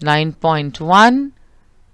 9.1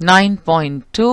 9.2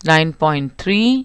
9.3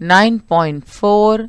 9.4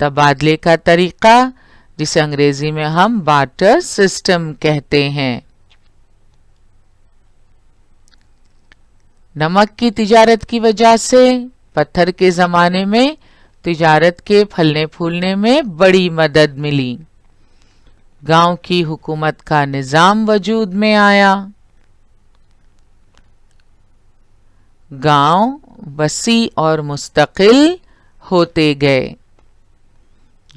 تبادلے کا طریقہ جسے انگریزی میں ہم بارٹر سسٹم کہتے ہیں۔ نمک کی تجارت کی وجہ سے پتھر کے زمانے میں تجارت کے پھلنے پھولنے میں بڑی مدد ملی۔ گاؤں کی حکومت کا نظام وجود میں آیا۔ گاؤں وسیع اور مستقل ہوتے گئے۔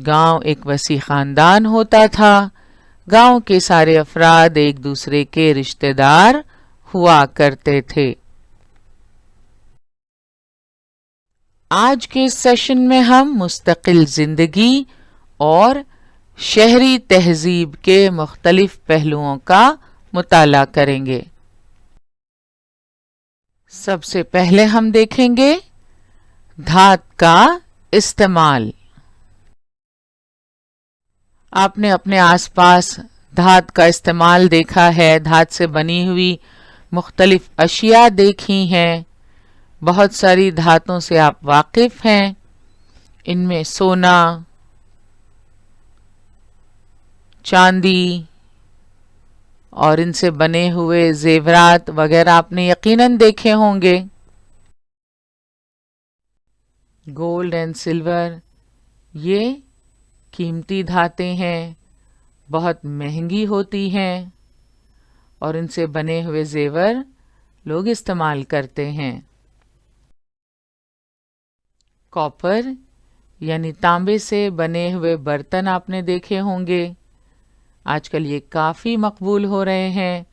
گاؤں ایک وسیع خاندان ہوتا تھا۔ گاؤں کے سارے افراد ایک دوسرے کے رشتہ دار ہوا کرتے تھے۔ آج کے سیشن میں ہم مستقل زندگی اور شہری تہذیب کے مختلف پہلوؤں کا مطالعہ کریں گے۔ سب سے پہلے ہم دیکھیں گے دھات کا استعمال۔ آپ نے اپنے آس پاس دھات کا استعمال دیکھا ہے، دھات سے بنی ہوئی مختلف اشیاء دیکھی ہیں۔ بہت ساری دھاتوں سے آپ واقف ہیں۔ ان میں سونا، چاندی اور ان سے بنے ہوئے زیورات وغیرہ آپ نے یقیناً دیکھے ہوں گے۔ گولڈ اینڈ سلور یہ قیمتی دھاتیں ہیں، بہت مہنگی ہوتی ہیں اور ان سے بنے ہوئے زیور لوگ استعمال کرتے ہیں۔ کاپر یعنی تانبے سے بنے ہوئے برتن آپ نے دیکھے ہوں گے۔ آج کل یہ کافی مقبول ہو رہے ہیں۔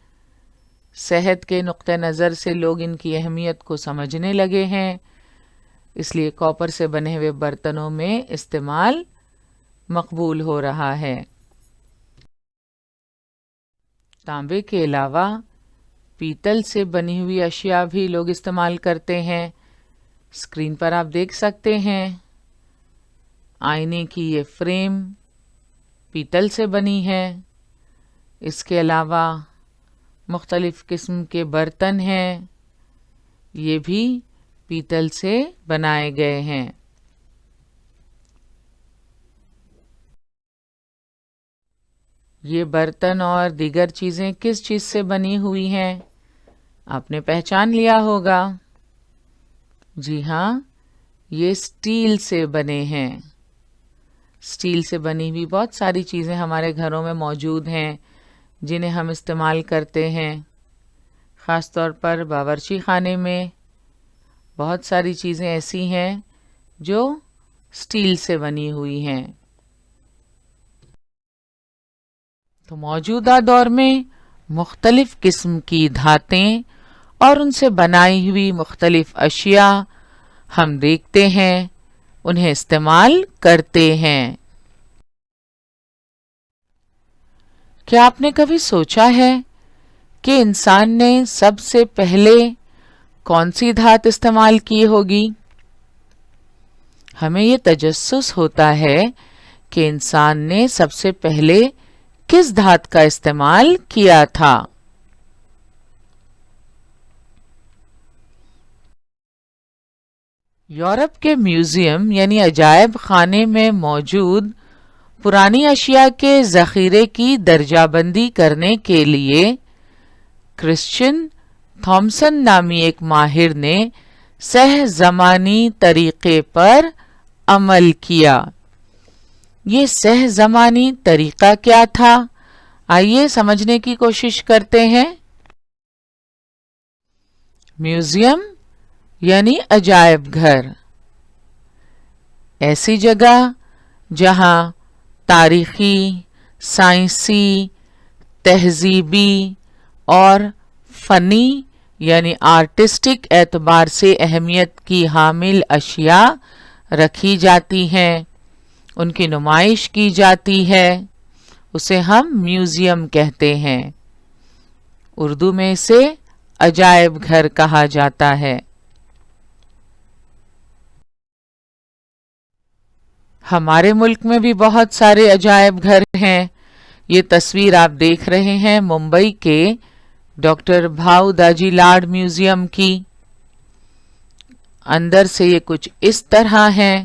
صحت کے نقطہ نظر سے لوگ ان کی اہمیت کو سمجھنے لگے ہیں، اس لیے کاپر سے بنے ہوئے برتنوں میں استعمال مقبول ہو رہا ہے۔ تانبے کے علاوہ پیتل سے بنی ہوئی اشیاء بھی لوگ استعمال کرتے ہیں۔ اسکرین پر آپ دیکھ سکتے ہیں آئینے کی یہ فریم پیتل سے بنی ہے۔ اس کے علاوہ مختلف قسم کے برتن ہیں، یہ بھی پیتل سے بنائے گئے ہیں۔ یہ برتن اور دیگر چیزیں کس چیز سے بنی ہوئی ہیں آپ نے پہچان لیا ہوگا۔ جی ہاں، یہ اسٹیل سے بنے ہیں۔ اسٹیل سے بنی ہوئی بہت ساری چیزیں ہمارے گھروں میں موجود ہیں جنہیں ہم استعمال کرتے ہیں۔ خاص طور پر باورچی خانے میں بہت ساری چیزیں ایسی ہیں جو اسٹیل سے بنی ہوئی ہیں۔ تو موجودہ دور میں مختلف قسم کی دھاتیں اور ان سے بنائی ہوئی مختلف اشیاء ہم دیکھتے ہیں، انہیں استعمال کرتے ہیں۔ کیا آپ نے کبھی سوچا ہے کہ انسان نے سب سے پہلے کون سی دھات استعمال کی ہوگی؟ ہمیں یہ تجسس ہوتا ہے کہ انسان نے سب سے پہلے کس دھات کا استعمال کیا تھا۔ یورپ کے میوزیم یعنی عجائب خانے میں موجود پرانی اشیاء کے ذخیرے کی درجہ بندی کرنے کے لیے کرسچین تھامسن نامی ایک ماہر نے سہ زمانی طریقے پر عمل کیا۔ یہ سہ زمانی طریقہ کیا تھا؟ آئیے سمجھنے کی کوشش کرتے ہیں۔ میوزیم یعنی عجائب گھر، ایسی جگہ جہاں تاریخی، سائنسی، تہذیبی اور فنی یعنی آرٹسٹک اعتبار سے اہمیت کی حامل اشیاء رکھی جاتی ہیں، ان کی نمائش کی جاتی ہے، اسے ہم میوزیم کہتے ہیں۔ اردو میں اسے عجائب گھر کہا جاتا ہے۔ ہمارے ملک میں بھی بہت سارے عجائب گھر ہیں۔ یہ تصویر آپ دیکھ رہے ہیں ممبئی کے ڈاکٹر بھاؤ داجی لاڈ میوزیم کی۔ اندر سے یہ کچھ اس طرح ہیں۔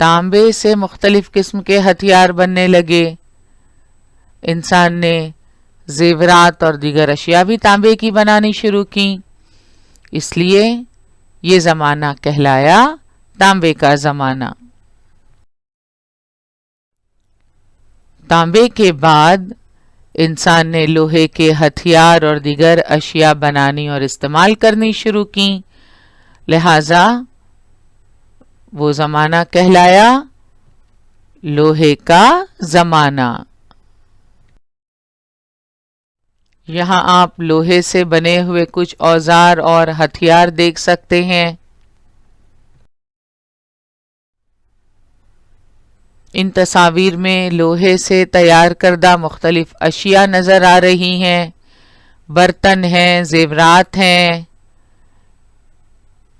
تانبے سے مختلف قسم کے ہتھیار بننے لگے. انسان نے زیورات اور دیگر اشیاء بھی تانبے کی بنانی شروع کی. اس لیے یہ زمانہ کہلایا تانبے کا زمانہ. تانبے کے بعد انسان نے لوہے کے ہتھیار اور دیگر اشیاء بنانی اور استعمال کرنی شروع کی. لہذا وہ زمانہ کہلایا لوہے کا زمانہ. یہاں آپ لوہے سے بنے ہوئے کچھ اوزار اور ہتھیار دیکھ سکتے ہیں. ان تصاویر میں لوہے سے تیار کردہ مختلف اشیاء نظر آ رہی ہیں. برتن ہیں، زیورات ہیں.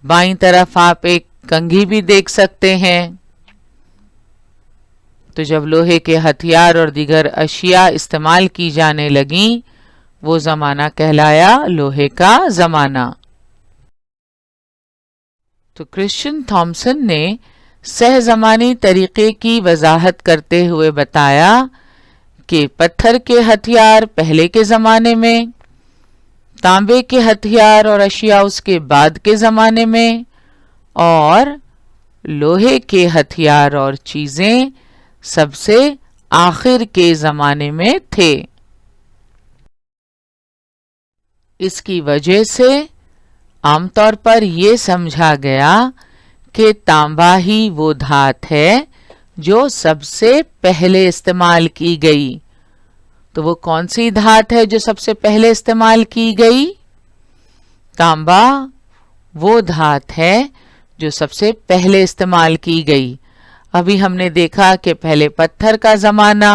بائیں طرف آپ ایک کنگھی بھی دیکھ سکتے ہیں. تو جب لوہے کے ہتھیار اور دیگر اشیاء استعمال کی جانے لگیں وہ زمانہ کہلایا لوہے کا زمانہ. تو کرسچن تھامسن نے سہ زمانی طریقے کی وضاحت کرتے ہوئے بتایا کہ پتھر کے ہتھیار پہلے کے زمانے میں، تانبے کے ہتھیار اور اشیاء اس کے بعد کے زمانے میں، اور لوہے کے ہتھیار اور چیزیں سب سے آخر کے زمانے میں تھے. اس کی وجہ سے عام طور پر یہ سمجھا گیا کہ تانبا ہی وہ دھات ہے جو سب سے پہلے استعمال کی گئی. تو وہ کون سی دھات ہے جو سب سے پہلے استعمال کی گئی؟ تانبا وہ دھات ہے جو سب سے پہلے استعمال کی گئی. ابھی ہم نے دیکھا کہ پہلے پتھر کا زمانہ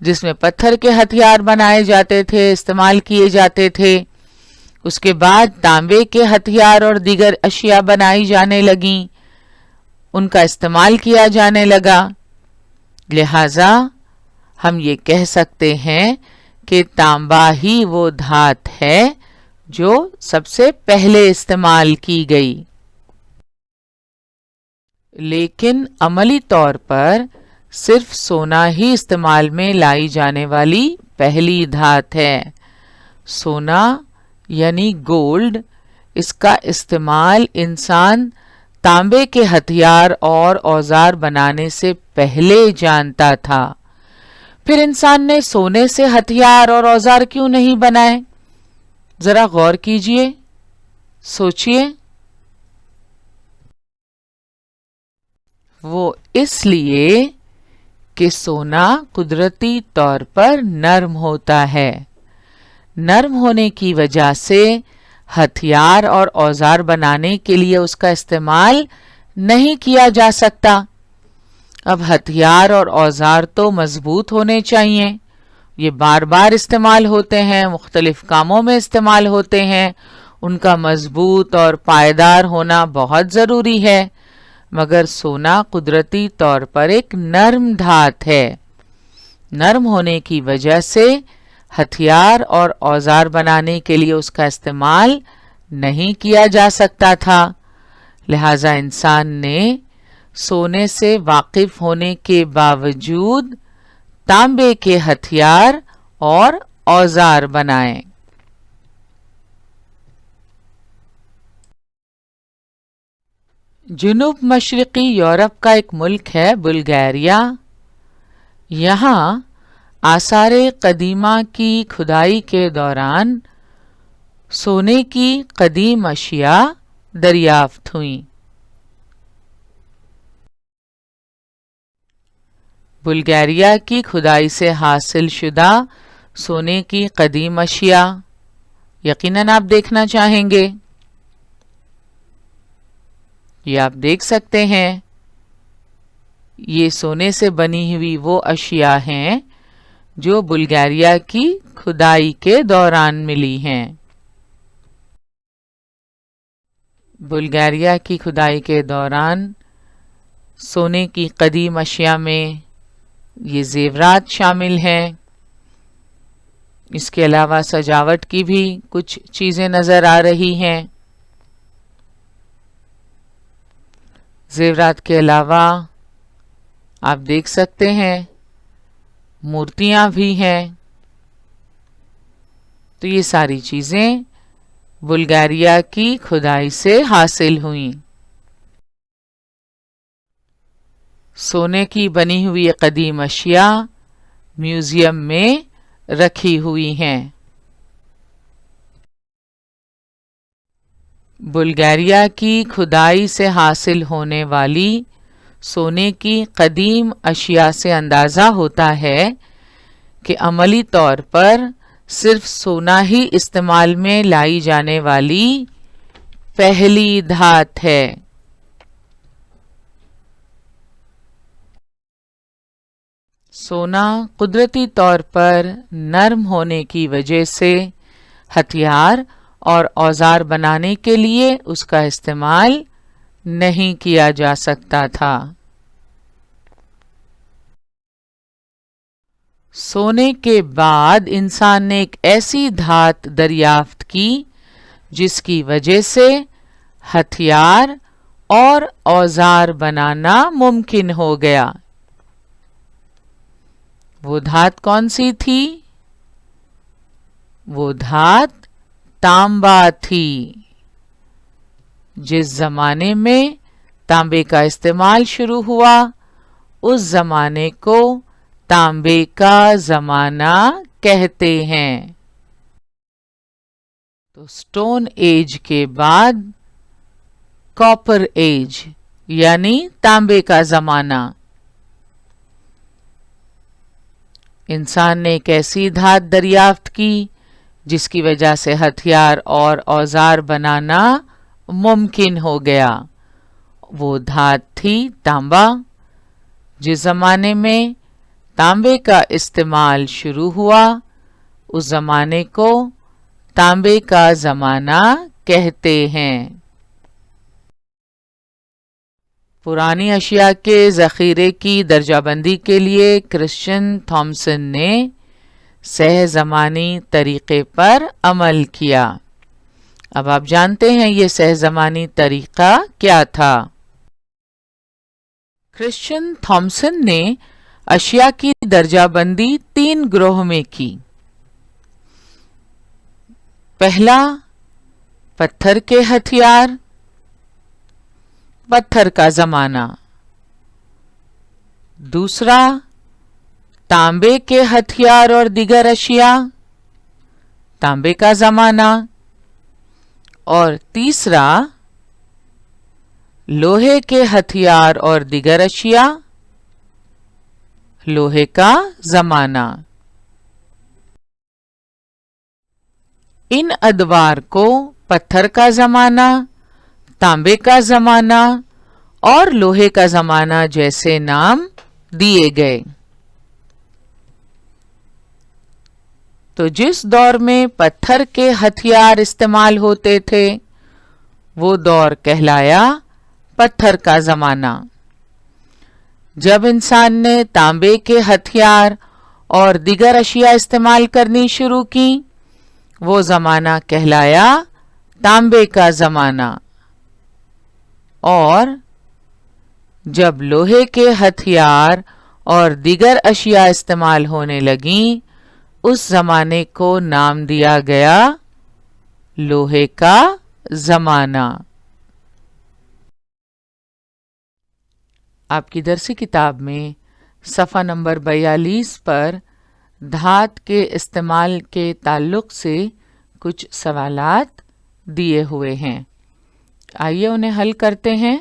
جس میں پتھر کے ہتھیار بنائے جاتے تھے، استعمال کیے جاتے تھے. اس کے بعد تانبے کے ہتھیار اور دیگر اشیاء بنائی جانے لگیں، ان کا استعمال کیا جانے لگا. لہذا ہم یہ کہہ سکتے ہیں کہ تانبا ہی وہ دھات ہے جو سب سے پہلے استعمال کی گئی. لیکن عملی طور پر صرف سونا ہی استعمال میں لائی جانے والی پہلی دھات ہے. سونا یعنی گولڈ، اس کا استعمال انسان تانبے کے ہتھیار اور اوزار بنانے سے پہلے جانتا تھا. پھر انسان نے سونے سے ہتھیار اور اوزار کیوں نہیں بنائے؟ ذرا غور کیجئے، سوچئے. وہ اس لیے کہ سونا قدرتی طور پر نرم ہوتا ہے. نرم ہونے کی وجہ سے ہتھیار اور اوزار بنانے کے لیے اس کا استعمال نہیں کیا جا سکتا. اب ہتھیار اور اوزار تو مضبوط ہونے چاہیے، یہ بار بار استعمال ہوتے ہیں، مختلف کاموں میں استعمال ہوتے ہیں، ان کا مضبوط اور پائیدار ہونا بہت ضروری ہے. مگر سونا قدرتی طور پر ایک نرم دھات ہے. نرم ہونے کی وجہ سے ہتھیار اور اوزار بنانے کے لیے اس کا استعمال نہیں کیا جا سکتا تھا. لہذا انسان نے سونے سے واقف ہونے کے باوجود تانبے کے ہتھیار اور اوزار بنائے. جنوب مشرقی یورپ کا ایک ملک ہے بلغاریہ. یہاں آثار قدیمہ کی کھدائی کے دوران سونے کی قدیم اشیاء دریافت ہوئیں. بلغاریہ کی کھدائی سے حاصل شدہ سونے کی قدیم اشیاء یقیناً آپ دیکھنا چاہیں گے. یہ آپ دیکھ سکتے ہیں، یہ سونے سے بنی ہوئی وہ اشیاء ہیں جو بلغاریہ کی کھدائی کے دوران ملی ہیں. بلغاریہ کی کھدائی کے دوران سونے کی قدیم اشیاء میں یہ زیورات شامل ہیں. اس کے علاوہ سجاوٹ کی بھی کچھ چیزیں نظر آ رہی ہیں. زیورات کے علاوہ آپ دیکھ سکتے ہیں مورتیاں بھی ہیں. تو یہ ساری چیزیں بلغاریہ کی کھدائی سے حاصل ہوئیں. سونے کی بنی ہوئی قدیم اشیاء میوزیم میں رکھی ہوئی ہیں. بلغاریہ کی کھدائی سے حاصل ہونے والی سونے کی قدیم اشیاء سے اندازہ ہوتا ہے کہ عملی طور پر صرف سونا ہی استعمال میں لائی جانے والی پہلی دھات ہے. سونا قدرتی طور پر نرم ہونے کی وجہ سے ہتھیار اور اوزار بنانے کے لیے اس کا استعمال نہیں کیا جا سکتا تھا. سونے کے بعد انسان نے ایک ایسی دھات دریافت کی جس کی وجہ سے ہتھیار اور اوزار بنانا ممکن ہو گیا. وہ دھات کون سی تھی؟ وہ دھات تانبا تھی. جس زمانے میں تانبے کا استعمال شروع ہوا اس زمانے کو تانبے کا زمانہ کہتے ہیں. تو سٹون ایج کے بعد کاپر ایج یعنی تانبے کا زمانہ. انسان نے ایک ایسی دھات دریافت کی جس کی وجہ سے ہتھیار اور اوزار بنانا ممکن ہو گیا. وہ دھات تھی تانبا. جس زمانے میں تانبے کا استعمال شروع ہوا اس زمانے کو تانبے کا زمانہ کہتے ہیں. پرانی اشیاء کے ذخیرے کی درجہ بندی کے لیے کرسچن تھامسن نے سہ زمانی طریقے پر عمل کیا. اب آپ جانتے ہیں یہ سہ زمانی طریقہ کیا تھا. کرسچن تھامسن نے اشیاء کی درجہ بندی 3 گروہ میں کی. پہلا پتھر کے ہتھیار، پتھر کا زمانہ. دوسرا تانبے کے ہتھیار اور دیگر اشیاء، تانبے کا زمانہ. اور تیسرا لوہے کے ہتھیار اور دیگر اشیاء، لوہے کا زمانہ. ان ادوار کو پتھر کا زمانہ، تانبے کا زمانہ اور لوہے کا زمانہ جیسے نام دیے گئے. تو جس دور میں پتھر کے ہتھیار استعمال ہوتے تھے وہ دور کہلایا پتھر کا زمانہ. جب انسان نے تانبے کے ہتھیار اور دیگر اشیاء استعمال کرنی شروع کی وہ زمانہ کہلایا تانبے کا زمانہ. اور جب لوہے کے ہتھیار اور دیگر اشیاء استعمال ہونے لگیں اس زمانے کو نام دیا گیا لوہے کا زمانہ. آپ کی درسی کتاب میں صفحہ نمبر 42 پر دھات کے استعمال کے تعلق سے کچھ سوالات دیے ہوئے ہیں. آئیے انہیں حل کرتے ہیں.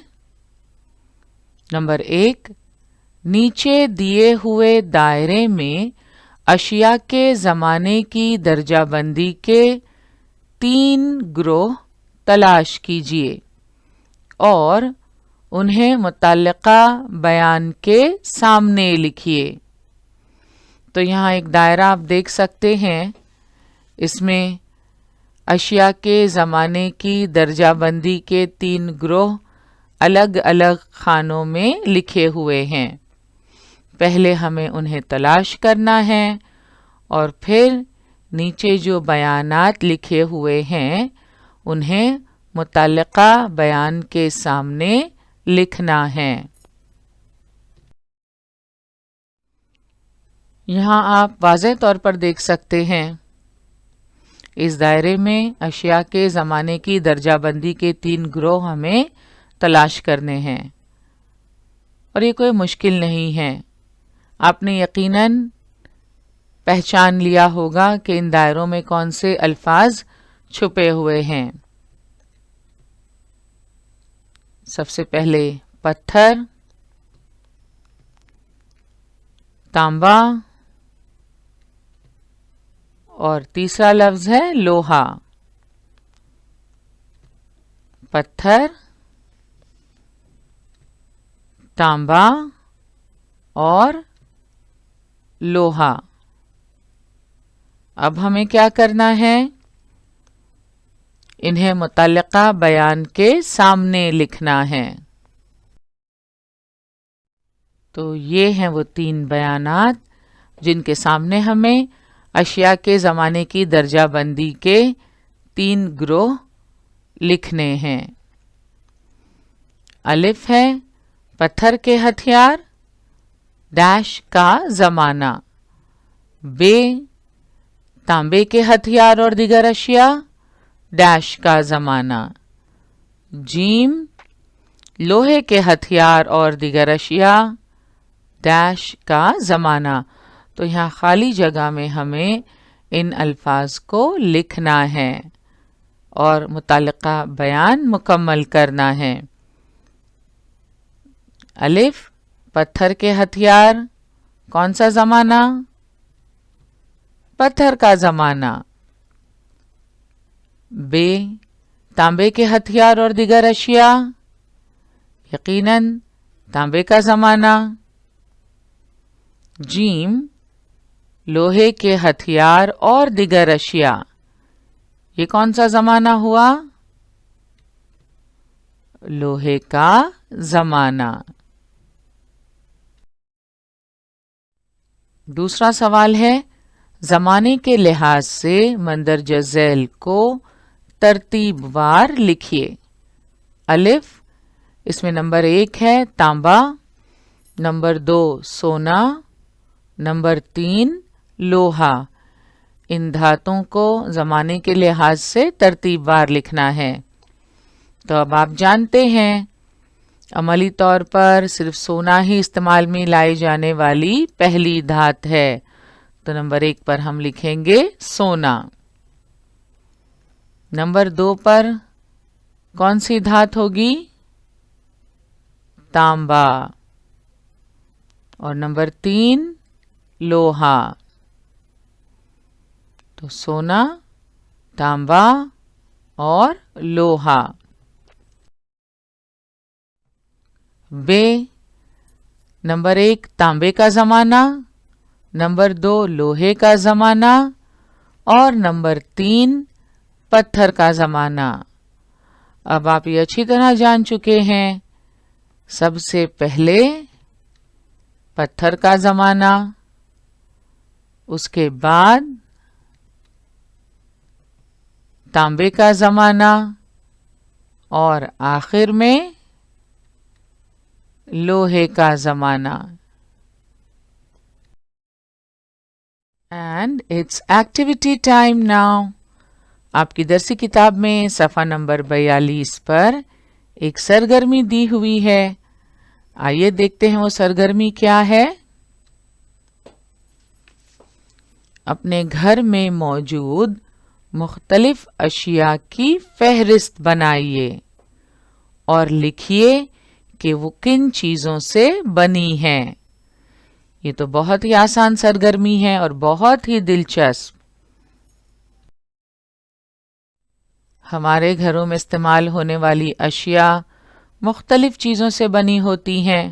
نمبر 1، نیچے دیے ہوئے دائرے میں اشیاء کے زمانے کی درجہ بندی کے 3 گروہ تلاش کیجیے اور انہیں متعلقہ بیان کے سامنے لکھیے. تو یہاں ایک دائرہ آپ دیکھ سکتے ہیں. اس میں اشیاء کے زمانے کی درجہ بندی کے 3 گروہ الگ الگ خانوں میں لکھے ہوئے ہیں. پہلے ہمیں انہیں تلاش کرنا ہے اور پھر نیچے جو بیانات لکھے ہوئے ہیں انہیں متعلقہ بیان کے سامنے لکھنا ہے. یہاں آپ واضح طور پر دیکھ سکتے ہیں اس دائرے میں اشیاء کے زمانے کی درجہ بندی کے 3 گروہ ہمیں تلاش کرنے ہیں، اور یہ کوئی مشکل نہیں ہے۔ آپ نے یقیناً پہچان لیا ہوگا کہ ان دائروں میں کون سے الفاظ چھپے ہوئے ہیں۔ سب سے پہلے پتھر، تانبا، اور تیسرا لفظ ہے لوہا۔ پتھر، تانبا اور لوہا۔ اب ہمیں کیا کرنا ہے؟ انہیں متعلقہ بیان کے سامنے لکھنا ہے۔ تو یہ ہیں وہ 3 بیانات جن کے سامنے ہمیں اشیاء کے زمانے کی درجہ بندی کے 3 گروہ لکھنے ہیں۔ الف ہے پتھر کے ہتھیار ڈیش کا زمانہ، ب تانبے کے ہتھیار اور دیگر اشیاء ڈیش کا زمانہ، جیم لوہے کے ہتھیار اور دیگر اشیاء ڈیش کا زمانہ۔ تو یہاں خالی جگہ میں ہمیں ان الفاظ کو لکھنا ہے اور متعلقہ بیان مکمل کرنا ہے۔ الف پتھر کے ہتھیار، کون سا زمانہ؟ پتھر کا زمانہ۔ ب تانبے کے ہتھیار اور دیگر اشیاء، یقیناً تانبے کا زمانہ۔ جیم لوہے کے ہتھیار اور دیگر اشیاء، یہ کون سا زمانہ ہوا؟ لوہے کا زمانہ۔ دوسرا سوال ہے زمانے کے لحاظ سے مندرجہ ذیل کو ترتیب وار لکھیے۔ الف اس میں نمبر 1 ہے تانبا، نمبر 2 سونا، نمبر 3 لوہا۔ ان دھاتوں کو زمانے کے لحاظ سے ترتیب وار لکھنا ہے۔ تو اب آپ جانتے ہیں عملی طور پر صرف سونا ہی استعمال میں لائی جانے والی پہلی دھات ہے، تو نمبر 1 پر ہم لکھیں گے سونا۔ نمبر 2 پر کون سی دھات ہوگی؟ تانبا۔ اور نمبر 3 لوہا۔ تو سونا، تانبا اور لوہا۔ ب نمبر 1 تانبے کا زمانہ، نمبر 2 لوہے کا زمانہ اور نمبر 3 پتھر کا زمانہ۔ اب آپ یہ اچھی طرح جان چکے ہیں سب سے پہلے پتھر کا زمانہ، اس کے بعد تانبے کا زمانہ اور آخر میں لوہے کا زمانہ۔ And it's activity time now. آپ کی درسی کتاب میں صفحہ نمبر 42 پر ایک سرگرمی دی ہوئی ہے۔ آئیے دیکھتے ہیں وہ سرگرمی کیا ہے۔ اپنے گھر میں موجود مختلف اشیاء کی فہرست بنائیے اور لکھیے کہ وہ کن چیزوں سے بنی ہیں۔ یہ تو بہت ہی آسان سرگرمی ہے اور بہت ہی دلچسپ۔ ہمارے گھروں میں استعمال ہونے والی اشیاء مختلف چیزوں سے بنی ہوتی ہیں۔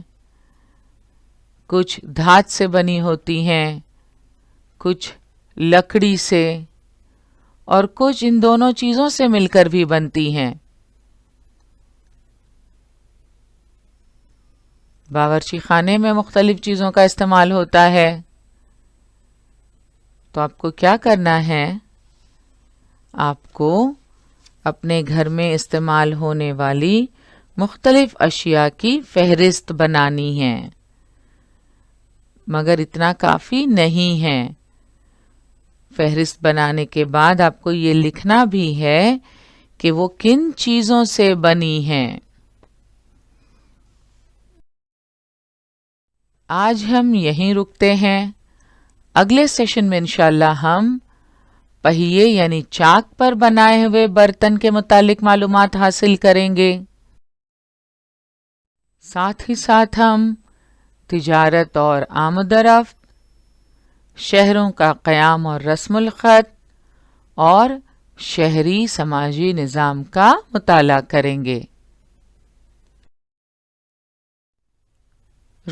کچھ دھات سے بنی ہوتی ہیں، کچھ لکڑی سے اور کچھ ان دونوں چیزوں سے مل کر بھی بنتی ہیں۔ باورچی خانے میں مختلف چیزوں کا استعمال ہوتا ہے۔ تو آپ کو کیا کرنا ہے؟ آپ کو اپنے گھر میں استعمال ہونے والی مختلف اشیاء کی فہرست بنانی ہے۔ مگر اتنا کافی نہیں ہے۔ فہرست بنانے کے بعد آپ کو یہ لکھنا بھی ہے کہ وہ کن چیزوں سے بنی ہیں۔ آج ہم یہیں رکتے ہیں۔ اگلے سیشن میں انشاءاللہ ہم پہیے یعنی چاک پر بنائے ہوئے برتن کے متعلق معلومات حاصل کریں گے۔ ساتھ ہی ساتھ ہم تجارت اور آمد و رفت، شہروں کا قیام اور رسم الخط اور شہری سماجی نظام کا مطالعہ کریں گے۔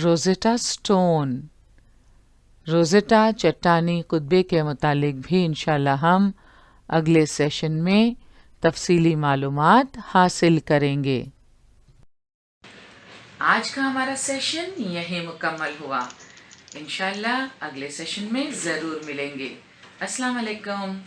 روزیٹا سٹون، روزیٹا چٹانی کتبے کے متعلق بھی انشاءاللہ ہم اگلے سیشن میں تفصیلی معلومات حاصل کریں گے۔ آج کا ہمارا سیشن یہیں مکمل ہوا۔ انشاءاللہ اگلے سیشن میں ضرور ملیں گے۔ السلام علیکم۔